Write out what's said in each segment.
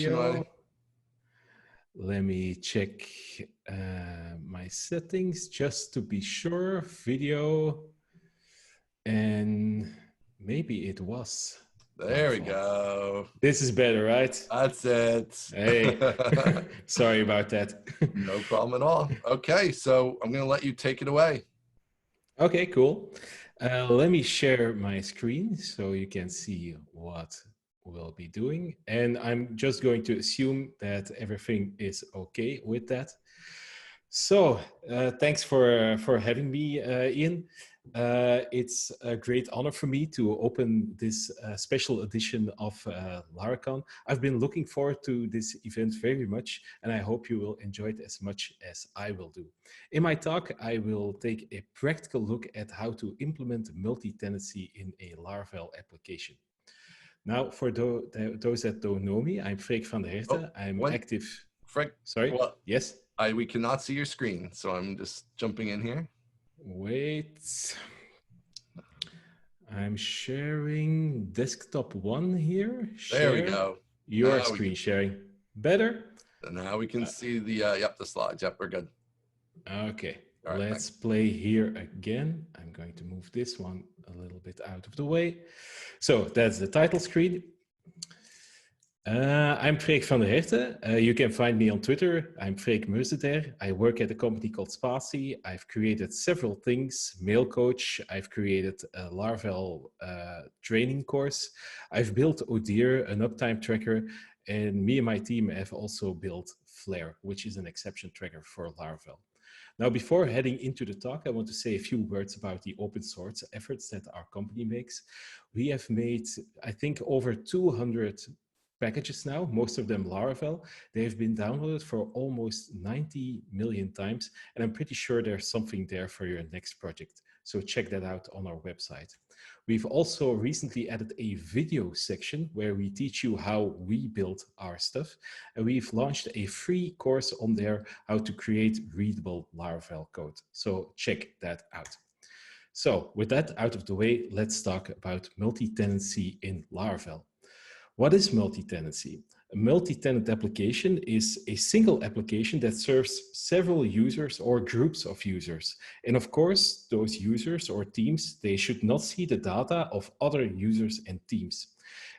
Yo. Let me check my settings just to be sure. Video, and maybe it was. There we go. This is better, right? That's it. Hey, sorry about that. No problem at all. Okay, so I'm going to let you take it away. Okay, cool. Let me share my screen so you can see what we'll be doing. And I'm just going to assume that everything is okay with that. So thanks for having me, Ian. It's a great honor for me to open this special edition of Laracon. I've been looking forward to this event very much, and I hope you will enjoy it as much as I will do. In my talk, I will take a practical look at how to implement multi-tenancy in a Laravel application. Now, for those that don't know me, I'm Freek Van der Herten. I'm active. Freek, sorry, well, yes? We cannot see your screen, so I'm just jumping in here. Wait. I'm sharing desktop 1 here. There we go. Your screen sharing. Better? Now we can see the slides. Yep, we're good. Okay, right, let's play here again. I'm going to move this one a little bit out of the way. So that's the title screen. I'm Freek Van der Herten. You can find me on Twitter. I'm Freek Meusdeter. I work at a company called Spatie. I've created several things, Mail Coach. I've created a Laravel training course. I've built Odir, an uptime tracker, and me and my team have also built Flare, which is an exception tracker for Laravel. Now, before heading into the talk, I want to say a few words about the open source efforts that our company makes. We have made, I think, over 200 packages now, most of them Laravel. They've been downloaded for almost 90 million times, and I'm pretty sure there's something there for your next project. So check that out on our website. We've also recently added a video section where we teach you how we build our stuff. And we've launched a free course on there, how to create readable Laravel code. So check that out. So with that out of the way, let's talk about multi-tenancy in Laravel. What is multi-tenancy? A multi-tenant application is a single application that serves several users or groups of users. And of course, those users or teams, they should not see the data of other users and teams.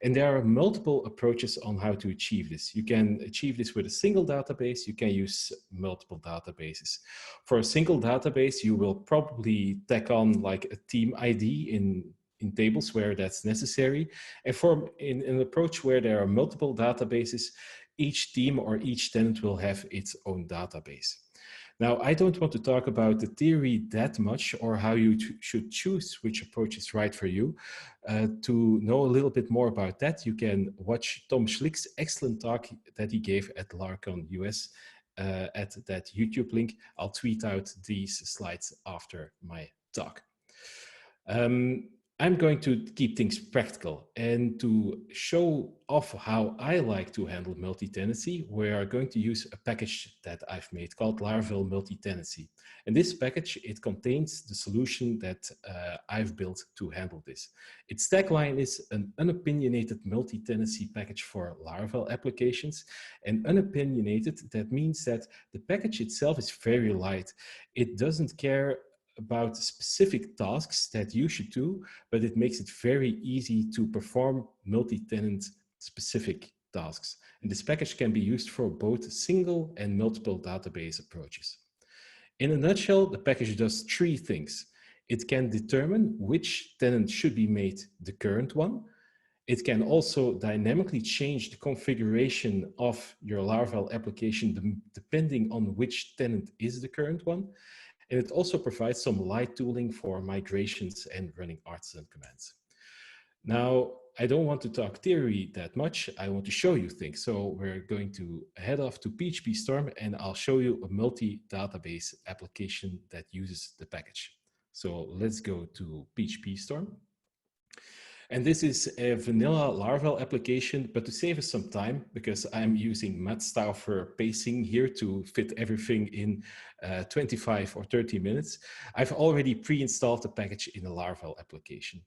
And there are multiple approaches on how to achieve this. You can achieve this with a single database. You can use multiple databases. For a single database, you will probably tack on like a team ID in tables where that's necessary. And for in an approach where there are multiple databases, each team or each tenant will have its own database. Now, I don't want to talk about the theory that much or how you should choose which approach is right for you. To know a little bit more about that, you can watch Tom Schlick's excellent talk that he gave at Laracon US at that YouTube link. I'll tweet out these slides after my talk. I'm going to keep things practical, and to show off how I like to handle multi-tenancy, we are going to use a package that I've made called Laravel Multi-tenancy. And this package, it contains the solution that I've built to handle this. Its tagline is an unopinionated multi-tenancy package for Laravel applications. And unopinionated, that means that the package itself is very light. It doesn't care about specific tasks that you should do, but it makes it very easy to perform multi-tenant specific tasks. And this package can be used for both single and multiple database approaches. In a nutshell, the package does 3 things. It can determine which tenant should be made the current one. It can also dynamically change the configuration of your Laravel application depending on which tenant is the current one. And it also provides some light tooling for migrations and running Artisan commands. Now, I don't want to talk theory that much. I want to show you things. So we're going to head off to PHP Storm, and I'll show you a multi-database application that uses the package. So let's go to PHP Storm. And this is a vanilla Laravel application, but to save us some time, because I'm using mat style for pacing here to fit everything in 25 or 30 minutes, I've already pre-installed the package in a Laravel application.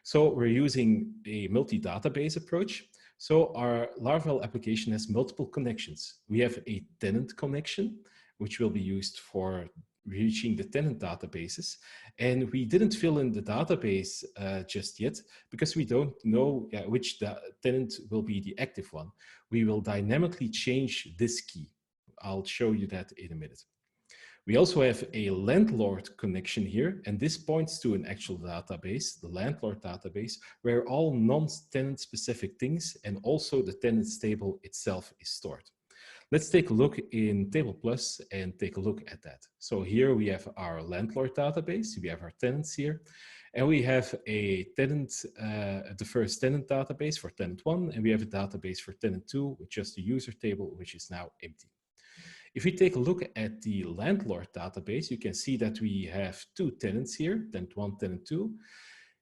So we're using a multi-database approach. So our Laravel application has multiple connections. We have a tenant connection, which will be used for reaching the tenant databases. And we didn't fill in the database just yet because we don't know which tenant will be the active one. We will dynamically change this key. I'll show you that in a minute. We also have a landlord connection here, and this points to an actual database, the landlord database, where all non-tenant specific things and also the tenants table itself is stored. Let's take a look in Table Plus and take a look at that. So here we have our landlord database, we have our tenants here, and we have a tenant, the first tenant database for tenant 1, and we have a database for tenant 2 with just the user table, which is now empty. If we take a look at the landlord database, you can see that we have two tenants here, tenant 1, tenant 2.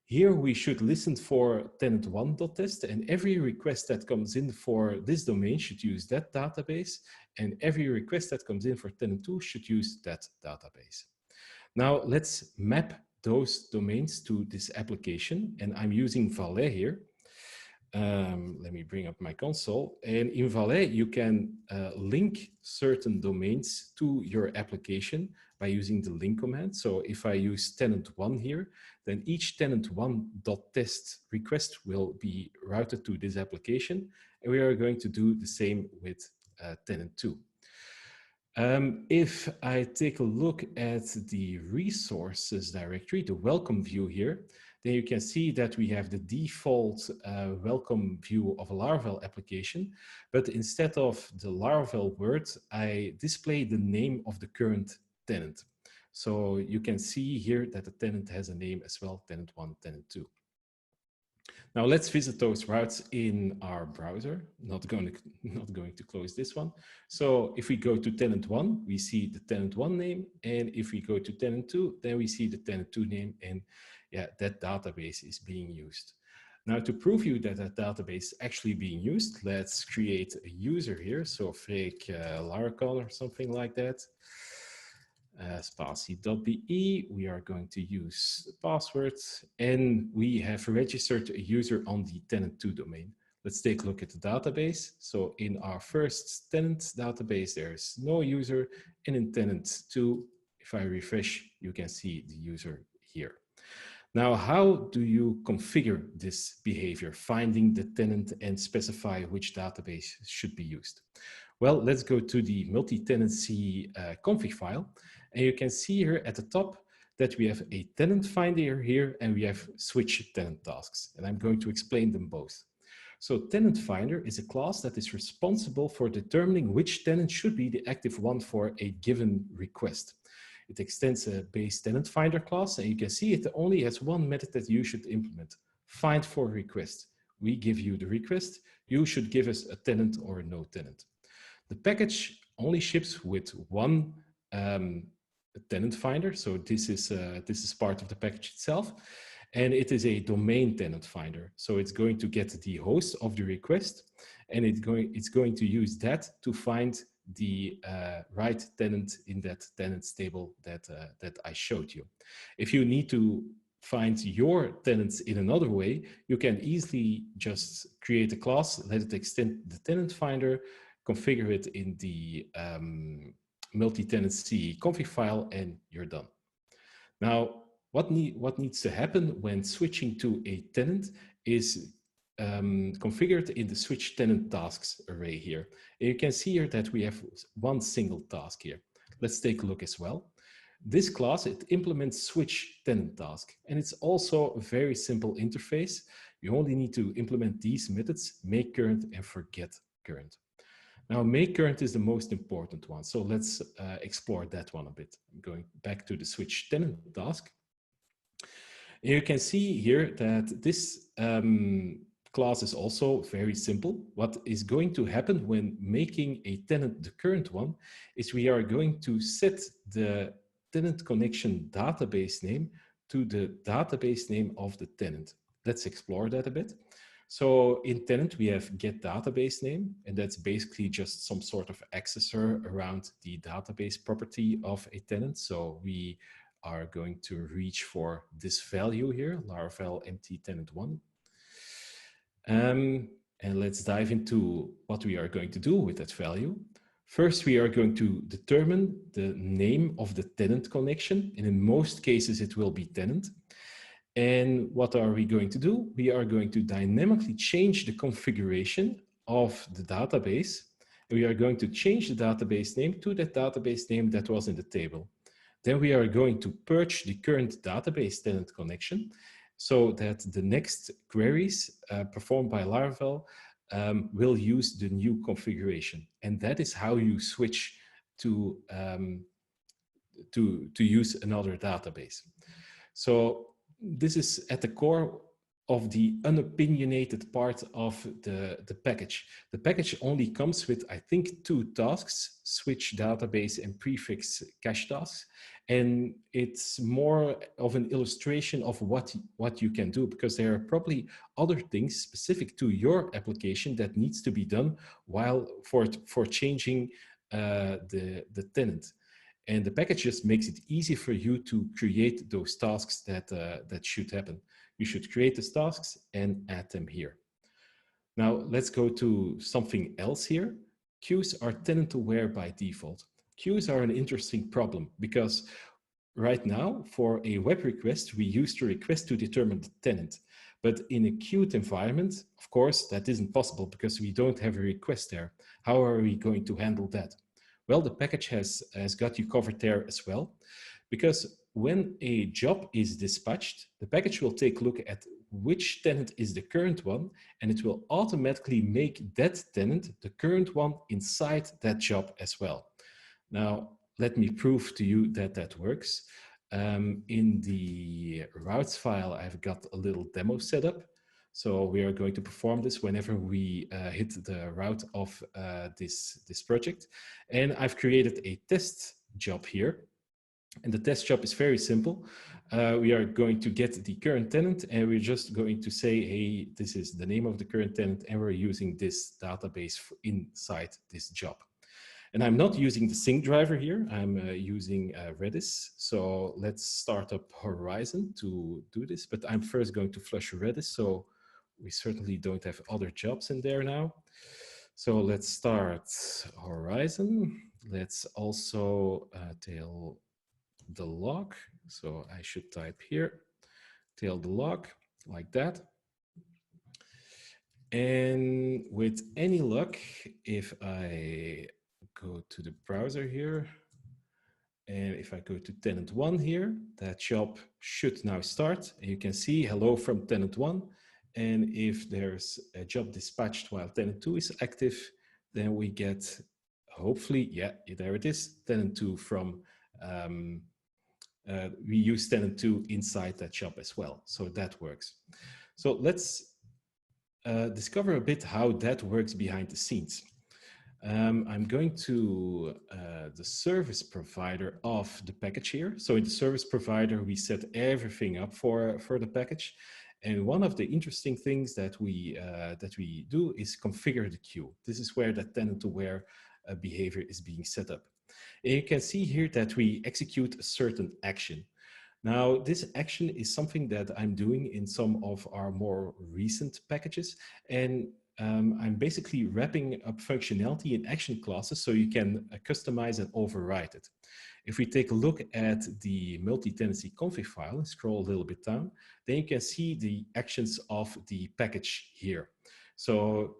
Here we should listen for tenant1.test, and every request that comes in for this domain should use that database, and every request that comes in for tenant 2 should use that database. Now let's map those domains to this application, and I'm using Valet here. Let me bring up my console. And in Valet, you can link certain domains to your application by using the link command. So if I use tenant1 here, then each tenant1.test request will be routed to this application. And we are going to do the same with tenant2. If I take a look at the resources directory, the welcome view here, then you can see that we have the default welcome view of a Laravel application, but instead of the Laravel word, I display the name of the current tenant. So you can see here that the tenant has a name as well, tenant1, tenant2. Now let's visit those routes in our browser. Not going to close this one. So if we go to tenant1, we see the tenant1 name, and if we go to tenant2, then we see the tenant2 name, and yeah, that database is being used. Now to prove you that that database is actually being used, let's create a user here. So Freek Laracon or something like that. Spatie.be, we are going to use the password, and we have registered a user on the tenant2 domain. Let's take a look at the database. So in our first tenant database, there's no user, and in tenant2, if I refresh, you can see the user here. Now, how do you configure this behavior, finding the tenant and specify which database should be used? Well, let's go to the multi-tenancy config file. And you can see here at the top that we have a tenant finder here and we have switch tenant tasks. And I'm going to explain them both. So tenant finder is a class that is responsible for determining which tenant should be the active one for a given request. It extends a base tenant finder class, and you can see it only has one method that you should implement: find for request. We give you the request, you should give us a tenant or no tenant. The package only ships with one tenant finder, so this is part of the package itself, and it is a domain tenant finder. So it's going to get the host of the request, and it's going to use that to find the right tenant in that tenants table that I showed you. If you need to find your tenants in another way, you can easily just create a class, let it extend the tenant finder, configure it in the multi-tenancy config file, and you're done. Now, what needs to happen when switching to a tenant is configured in the switch tenant tasks array here. And you can see here that we have one single task here. Let's take a look as well. This class, it implements switch tenant task, and it's also a very simple interface. You only need to implement these methods: make current and forget current. Now, make current is the most important one, so let's explore that one a bit. I'm going back to the switch tenant task. And you can see here that this class is also very simple. What is going to happen when making a tenant the current one is we are going to set the tenant connection database name to the database name of the tenant. Let's explore that a bit. So in tenant, we have get database name, and that's basically just some sort of accessor around the database property of a tenant. So we are going to reach for this value here, Laravel empty tenant1. And And let's dive into what we are going to do with that value. First, we are going to determine the name of the tenant connection. And in most cases, it will be tenant. And what are we going to do? We are going to dynamically change the configuration of the database. And we are going to change the database name to that database name that was in the table. Then we are going to purge the current database tenant connection so that the next queries performed by Laravel will use the new configuration. And that is how you switch to use another database. So this is at the core of the unopinionated part of the package. The package only comes with, I think, 2 tasks, switch database and prefix cache tasks. And it's more of an illustration of what you can do, because there are probably other things specific to your application that needs to be done while for changing the tenant. And the package just makes it easy for you to create those tasks that should happen. You should create those tasks and add them here. Now let's go to something else here. Queues are tenant aware by default. Queues are an interesting problem because right now for a web request, we use the request to determine the tenant. But in a queued environment, of course, that isn't possible because we don't have a request there. How are we going to handle that? Well, the package has got you covered there as well, because when a job is dispatched, the package will take a look at which tenant is the current one, and it will automatically make that tenant the current one inside that job as well. Now, let me prove to you that that works. In the routes file, I've got a little demo set up. So we are going to perform this whenever we hit the route of this project. And I've created a test job here. And the test job is very simple. We are going to get the current tenant, and we're just going to say, hey, this is the name of the current tenant, and we're using this database inside this job. And I'm not using the sync driver here. I'm using Redis. So let's start up Horizon to do this. But I'm first going to flush Redis. So we certainly don't have other jobs in there now. So let's start Horizon. Let's also tail the log. So I should type here, tail the log like that. And with any luck, if I go to the browser here, and if I go to tenant 1 here, that job should now start. And you can see hello from tenant 1. And if there's a job dispatched while tenant 2 is active, then we get, hopefully, yeah, there it is, tenant 2 from, we use tenant 2 inside that job as well. So that works. So let's discover a bit how that works behind the scenes. I'm going to the service provider of the package here. So in the service provider, we set everything up for the package. And one of the interesting things that we do is configure the queue. This is where the tenant-aware behavior is being set up. And you can see here that we execute a certain action. Now, this action is something that I'm doing in some of our more recent packages. And I'm basically wrapping up functionality in action classes so you can customize and override it. If we take a look at the multi-tenancy config file and scroll a little bit down, then you can see the actions of the package here. So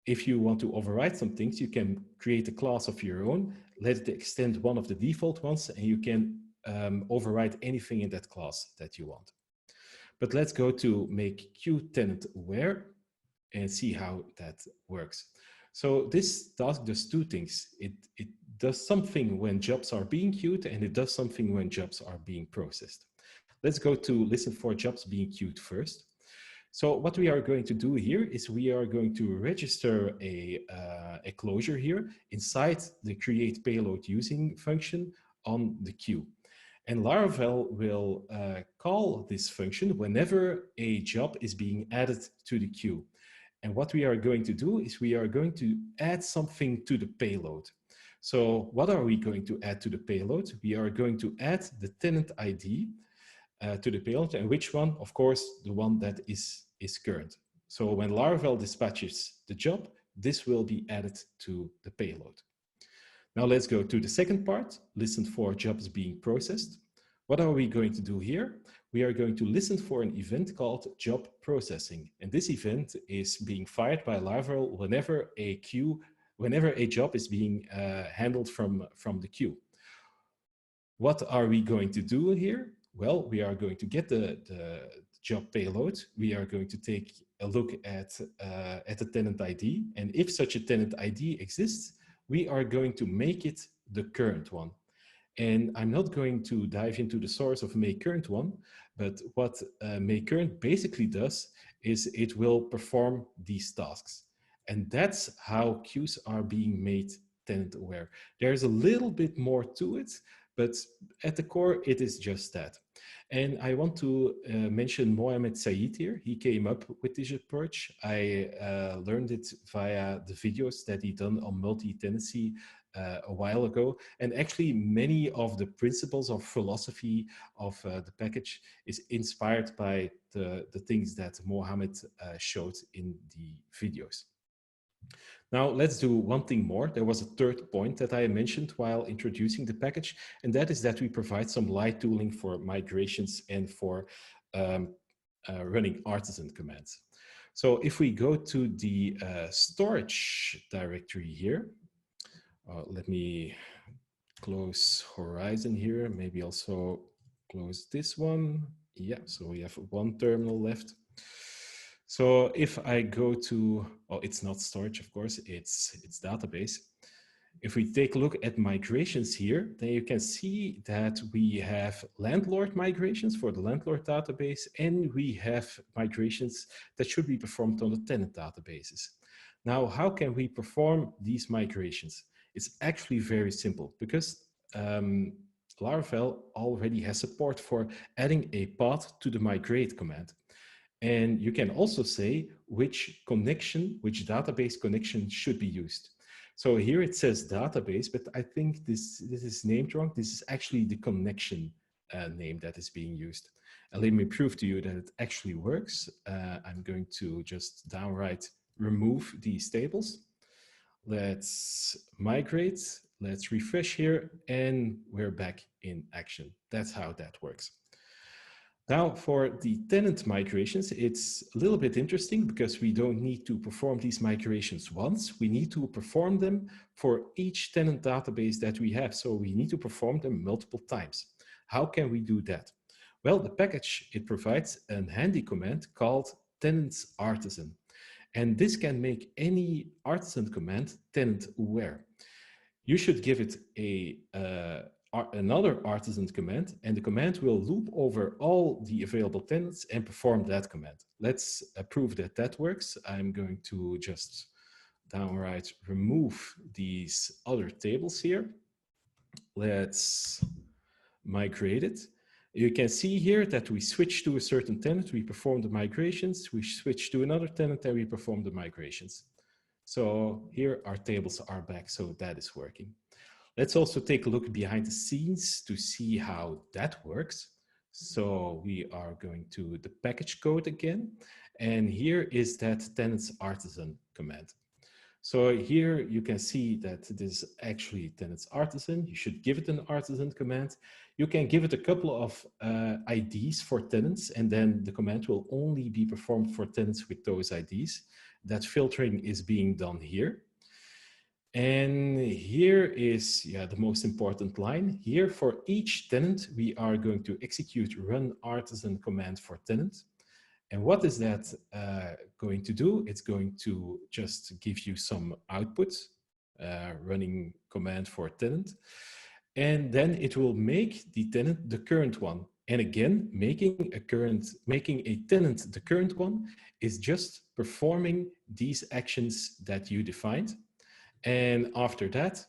if you want to override some things, you can create a class of your own, let it extend one of the default ones, and you can override anything in that class that you want. But let's go to make queue tenant aware and see how that works. So this task does 2 things. It does something when jobs are being queued, and it does something when jobs are being processed. Let's go to listen for jobs being queued first. So what we are going to do here is we are going to register a closure here inside the create payload using function on the queue. And Laravel will call this function whenever a job is being added to the queue. And what we are going to do is we are going to add something to the payload. So what are we going to add to the payload? We are going to add the tenant ID to the payload. And which one? Of course, the one that is current. So when Laravel dispatches the job, this will be added to the payload. Now let's go to the second part, listen for jobs being processed. What are we going to do here? We are going to listen for an event called job processing. And this event is being fired by Laravel whenever a job is being handled from the queue. What are we going to do here? Well, we are going to get the job payload. We are going to take a look at the tenant ID. And if such a tenant ID exists, we are going to make it the current one. And I'm not going to dive into the source of make current one, but what make current basically does is it will perform these tasks. And that's how queues are being made tenant aware. There's a little bit more to it, but at the core, it is just that. And I want to mention Mohamed Said here. He came up with this approach. I learned it via the videos that he done on multi-tenancy a while ago. And actually, many of the principles of philosophy of the package is inspired by the things that Mohamed showed in the videos. Now let's do one thing more. There was a third point that I mentioned while introducing the package, and that is that we provide some light tooling for migrations and for running Artisan commands. So if we go to the storage directory here, let me close Horizon here, maybe also close this one. Yeah, so we have one terminal left. So if I go to, oh, it's not storage, of course, it's database. If we take a look at migrations here, then you can see that we have landlord migrations for the landlord database, and we have migrations that should be performed on the tenant databases. Now, how can we perform these migrations? It's actually very simple because Laravel already has support for adding a path to the migrate command. And you can also say which database connection should be used. So here it says database, but I think this is named wrong. This is actually the connection name that is being used. And let me prove to you that it actually works. I'm going to just downright remove these tables. Let's migrate. Let's refresh here, and we're back in action. That's how that works. Now, for the tenant migrations, it's a little bit interesting because we don't need to perform these migrations once. We need to perform them for each tenant database that we have. So we need to perform them multiple times. How can we do that? Well, the package, it provides a handy command called tenants artisan. And this can make any artisan command tenant aware. You should give it another artisan command, and the command will loop over all the available tenants and perform that command. Let's prove that that works. I'm going to just downright remove these other tables here. Let's migrate it. You can see here that we switch to a certain tenant, we perform the migrations, we switch to another tenant, and we perform the migrations. So here our tables are back, so that is working. Let's also take a look behind the scenes to see how that works. So we are going to the package code again, and here is that tenants artisan command. So here you can see that this is actually tenants artisan. You should give it an artisan command. You can give it a couple of IDs for tenants, and then the command will only be performed for tenants with those IDs. That filtering is being done here. And here is the most important line. Here for each tenant, we are going to execute run artisan command for tenant. And what is that going to do? It's going to just give you some output, running command for tenant. And then it will make the tenant the current one. And again, making a tenant the current one is just performing these actions that you defined. And after that,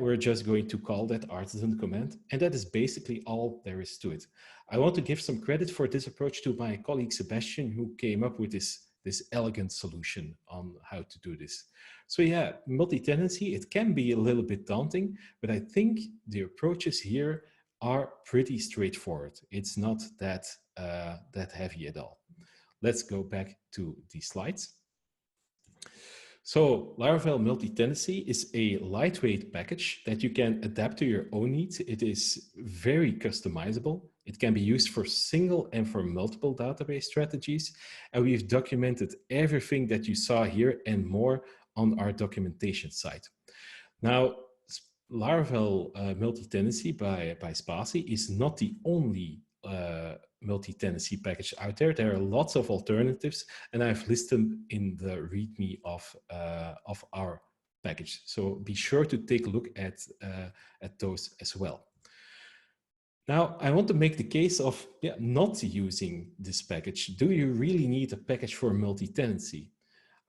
we're just going to call that artisan command. And that is basically all there is to it. I want to give some credit for this approach to my colleague, Sebastian, who came up with this elegant solution on how to do this. So multi-tenancy, it can be a little bit daunting, but I think the approaches here are pretty straightforward. It's not that heavy at all. let's go back to the slides. So Laravel Multi-tenancy is a lightweight package that you can adapt to your own needs. It is very customizable. It can be used for single and for multiple database strategies. And we've documented everything that you saw here and more on our documentation site. Now, Laravel Multi-tenancy by Spatie is not the only multi-tenancy package out there. There are lots of alternatives, and I've listed them in the README of our package. So be sure to take a look at those as well. Now, I want to make the case of not using this package. Do you really need a package for multi-tenancy?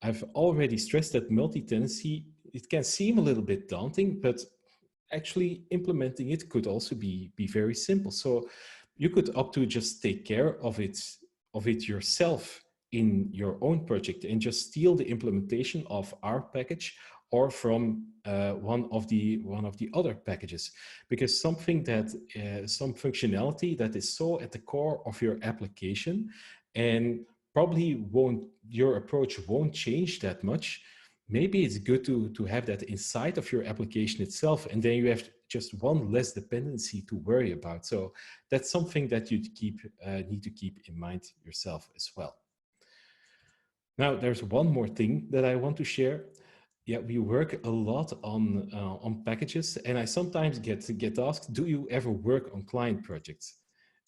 I've already stressed that multi-tenancy, it can seem a little bit daunting, but actually implementing it could also be very simple. So you could opt to just take care of it yourself in your own project and just steal the implementation of our package or from one of the other packages, because something that some functionality that is so at the core of your application and probably your approach won't change that much. Maybe it's good to have that inside of your application itself, and then you have just one less dependency to worry about. So that's something that you need to keep in mind yourself as well. Now, there's one more thing that I want to share. Yeah, we work a lot on packages, and I sometimes get asked, do you ever work on client projects?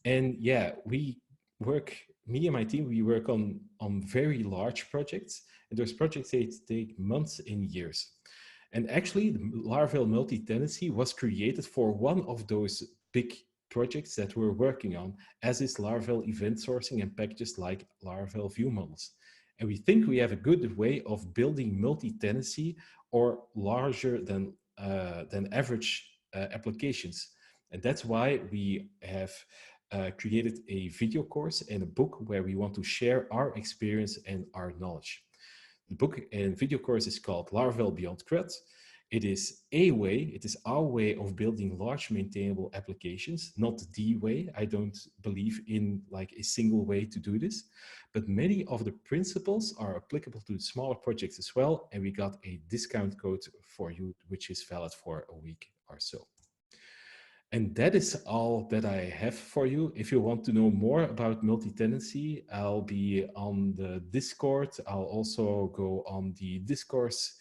And yeah, me and my team, we work on very large projects, and those projects take months and years. And actually, the Laravel Multi-tenancy was created for one of those big projects that we're working on, as is Laravel event sourcing and packages like Laravel view models. And we think we have a good way of building multi-tenancy or larger than average applications. And that's why we have created a video course and a book where we want to share our experience and our knowledge. The book and video course is called Laravel Beyond CRUD. It is our way of building large maintainable applications, not the way. I don't believe in like a single way to do this, but many of the principles are applicable to smaller projects as well. And we got a discount code for you, which is valid for a week or so. And that is all that I have for you. If you want to know more about multi-tenancy, I'll be on the Discord. I'll also go on the discourse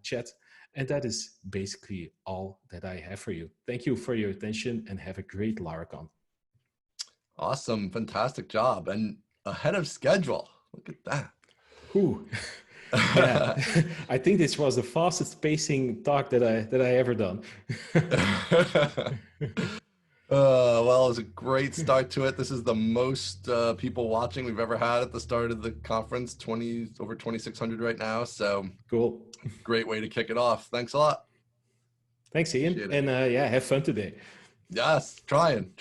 chat. And that is basically all that I have for you. Thank you for your attention and have a great Laracon. Awesome. Fantastic job. And ahead of schedule. Look at that. Whew. Yeah, I think this was the fastest pacing talk that I ever done. Well, it was a great start to it. This is the most people watching we've ever had at the start of the conference, over 2,600 right now. So cool. Great way to kick it off. Thanks a lot. Thanks, Ian. And yeah, have fun today. Yes, trying.